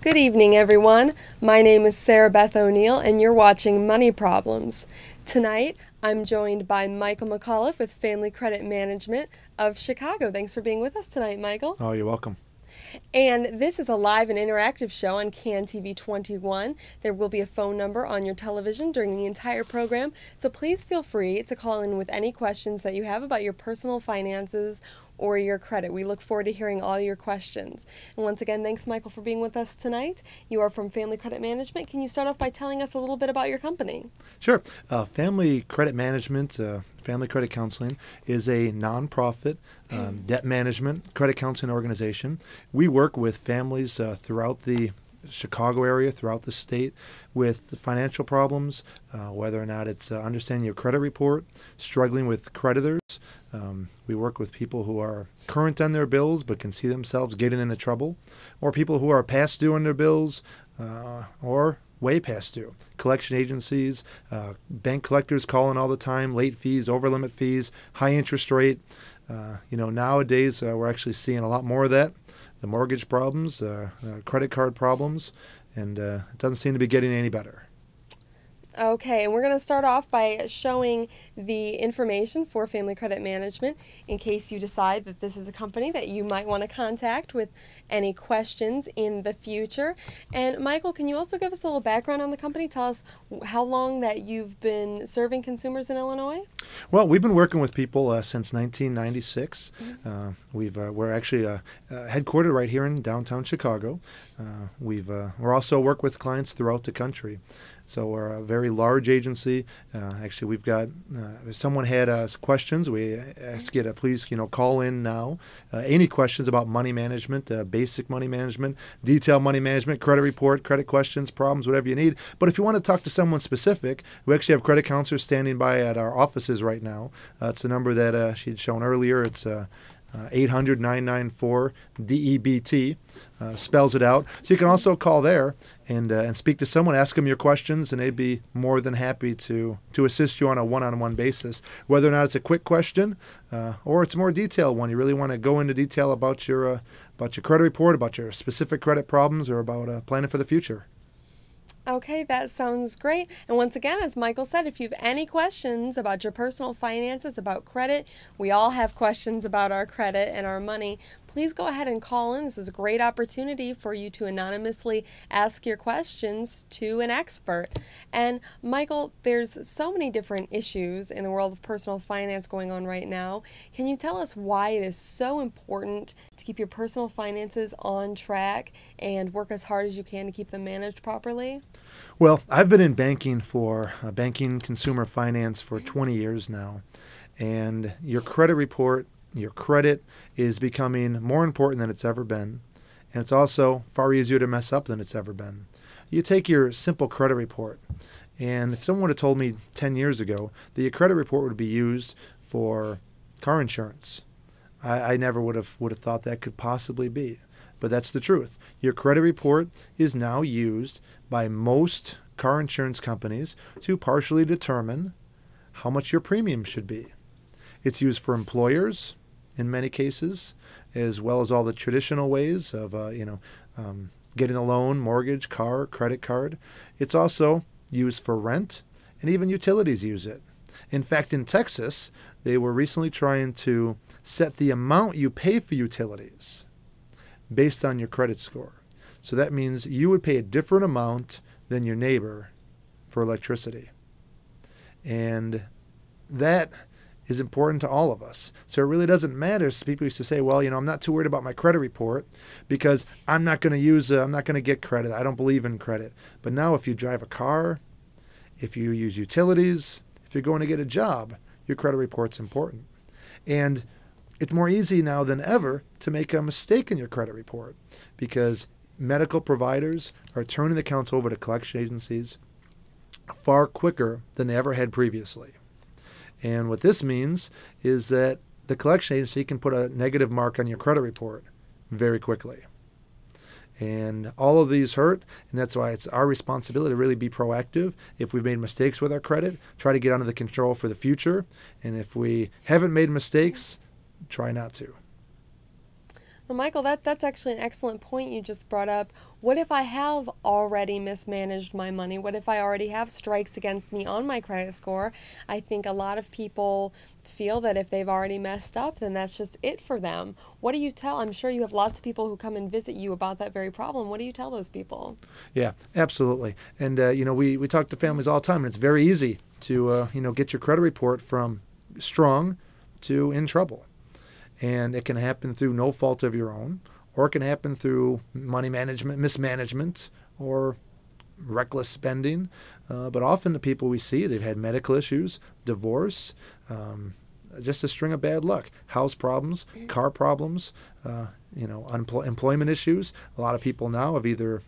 Good evening, everyone. My name is Sarabeth O'Neil, and you're watching Money Problems. Tonight, I'm joined by Michael McAuliffe with Family Credit Management of Chicago. Thanks for being with us tonight, Michael. Oh, you're welcome. And this is a live and interactive show on CAN TV 21. There will be a phone number on your television during the entire program, so please feel free to call in with any questions that you have about your personal finances or your credit. We look forward to hearing all your questions. And once again, thanks, Michael, for being with us tonight. You are from Family Credit Management. Can you start off by telling us a little bit about your company? Sure. Family Credit Management, Family Credit Counseling, is a nonprofit debt management credit counseling organization. We work with families throughout the Chicago area, throughout the state, with financial problems, whether or not it's understanding your credit report, struggling with creditors. We work with people who are current on their bills but can see themselves getting into trouble, or people who are past due on their bills or way past due. Collection agencies, bank collectors calling all the time, late fees, over limit fees, high interest rate. Nowadays we're actually seeing a lot more of that. The mortgage problems, credit card problems, and it doesn't seem to be getting any better. Okay, and we're going to start off by showing the information for Family Credit Management in case you decide that this is a company that you might want to contact with any questions in the future. And Michael, can you also give us a little background on the company? Tell us how long that you've been serving consumers in Illinois? Well, we've been working with people since 1996. We're actually headquartered right here in downtown Chicago. We're also work with clients throughout the country. So we're a very large agency. Actually, we've got, if someone had questions, we ask you to please, call in now. Any questions about money management, basic money management, detailed money management, credit report, credit questions, problems, whatever you need. But if you want to talk to someone specific, we actually have credit counselors standing by at our offices right now. It's the number that she'd shown earlier. It's 800-994-DEBT, spells it out. So you can also call there and speak to someone, ask them your questions, and they'd be more than happy to assist you on a one-on-one basis, whether or not it's a quick question or it's a more detailed one. You really want to go into detail about your credit report, about your specific credit problems, or about planning for the future. Okay, that sounds great. And once again, as Michael said, if you have any questions about your personal finances, about credit, we all have questions about our credit and our money, please go ahead and call in. This is a great opportunity for you to anonymously ask your questions to an expert. And Michael, there's so many different issues in the world of personal finance going on right now. Can you tell us why it is so important to keep your personal finances on track and work as hard as you can to keep them managed properly? Well, I've been in banking consumer finance for 20 years now, and your credit report, your credit is becoming more important than it's ever been, and it's also far easier to mess up than it's ever been. You take your simple credit report, and if someone would have told me 10 years ago that your credit report would be used for car insurance, I never would have thought that could possibly be. But that's the truth. Your credit report is now used by most car insurance companies to partially determine how much your premium should be. It's used for employers in many cases, as well as all the traditional ways of getting a loan, mortgage, car, credit card. It's also used for rent, and even utilities use it. In fact, in Texas, they were recently trying to set the amount you pay for utilities based on your credit score. So that means you would pay a different amount than your neighbor for electricity. And that is important to all of us. So it really doesn't matter. So people used to say, well, I'm not too worried about my credit report because I'm not going to get credit. I don't believe in credit. But now if you drive a car, if you use utilities, if you're going to get a job, your credit report's important. And it's more easy now than ever to make a mistake in your credit report because medical providers are turning the accounts over to collection agencies far quicker than they ever had previously. And what this means is that the collection agency can put a negative mark on your credit report very quickly. And all of these hurt, and that's why it's our responsibility to really be proactive. If we've made mistakes with our credit, try to get under the control for the future. And if we haven't made mistakes, try not to. Well, Michael, that's actually an excellent point you just brought up. What if I have already mismanaged my money? What if I already have strikes against me on my credit score? I think a lot of people feel that if they've already messed up, then that's just it for them. What do you tell? I'm sure you have lots of people who come and visit you about that very problem. What do you tell those people? Yeah, absolutely. And, we talk to families all the time, and it's very easy to, get your credit report from strong to in trouble. And it can happen through no fault of your own, or it can happen through money management, mismanagement, or reckless spending. But often the people we see, they've had medical issues, divorce, just a string of bad luck, house problems, car problems, employment issues. A lot of people now have either,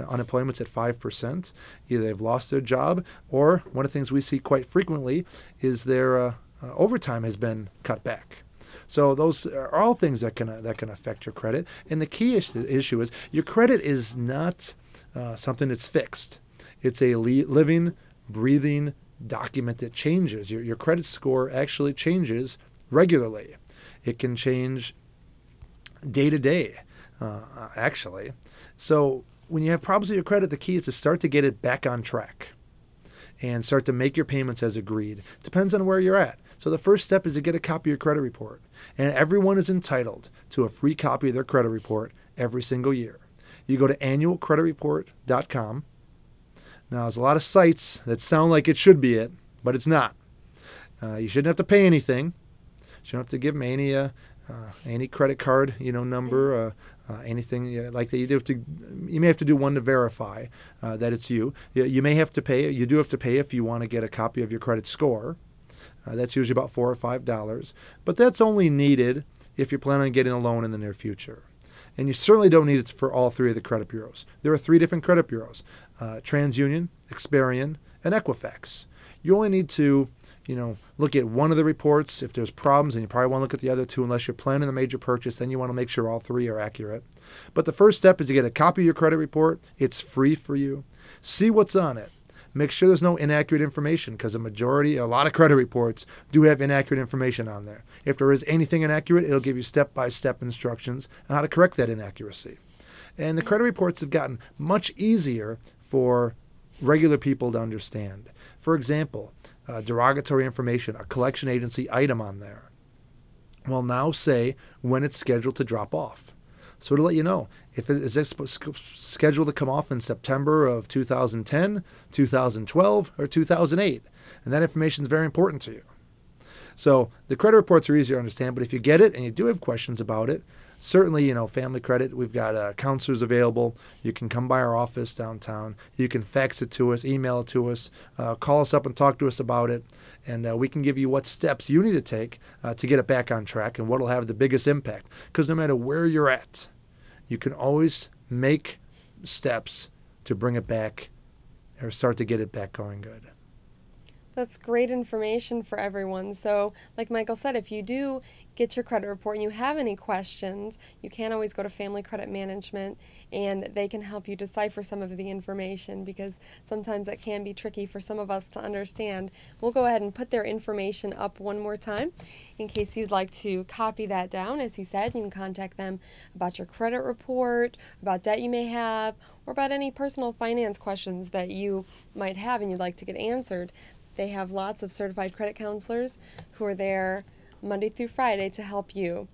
unemployment's at 5%, either they've lost their job, or one of the things we see quite frequently is their overtime has been cut back. So those are all things that can affect your credit. And the key issue is your credit is not something that's fixed. It's a living, breathing document that changes. Your credit score actually changes regularly. It can change day to day, actually. So when you have problems with your credit, the key is to start to get it back on track and start to make your payments as agreed. Depends on where you're at. So the first step is to get a copy of your credit report. And everyone is entitled to a free copy of their credit report every single year. You go to annualcreditreport.com. Now, there's a lot of sites that sound like it should be it, but it's not. You shouldn't have to pay anything. You shouldn't have to give them any credit card, number, anything like that. You may have to do one to verify that it's you. You may have to pay. You do have to pay if you want to get a copy of your credit score. That's usually about $4 or $5, but that's only needed if you're planning on getting a loan in the near future. And you certainly don't need it for all three of the credit bureaus. There are 3 different credit bureaus: TransUnion, Experian, and Equifax. You only need to, look at one of the reports if there's problems, and you probably want to look at the other 2 unless you're planning a major purchase. Then you want to make sure all 3 are accurate. But the first step is to get a copy of your credit report. It's free for you. See what's on it. Make sure there's no inaccurate information, because a lot of credit reports do have inaccurate information on there. If there is anything inaccurate, it'll give you step-by-step instructions on how to correct that inaccuracy. And the credit reports have gotten much easier for regular people to understand. For example, derogatory information, a collection agency item on there will now say when it's scheduled to drop off. So to let you know, is this scheduled to come off in September of 2010, 2012, or 2008? And that information is very important to you. So the credit reports are easier to understand, but if you get it and you do have questions about it, certainly, Family Credit, we've got counselors available. You can come by our office downtown. You can fax it to us, email it to us, call us up and talk to us about it. And we can give you what steps you need to take to get it back on track and what will have the biggest impact. Because no matter where you're at, you can always make steps to bring it back or start to get it back going good. That's great information for everyone. So, like Michael said, if you do get your credit report and you have any questions, you can always go to Family Credit Management and they can help you decipher some of the information, because sometimes that can be tricky for some of us to understand. We'll go ahead and put their information up one more time in case you'd like to copy that down. As he said, you can contact them about your credit report, about debt you may have, or about any personal finance questions that you might have and you'd like to get answered. They have lots of certified credit counselors who are there Monday through Friday to help you.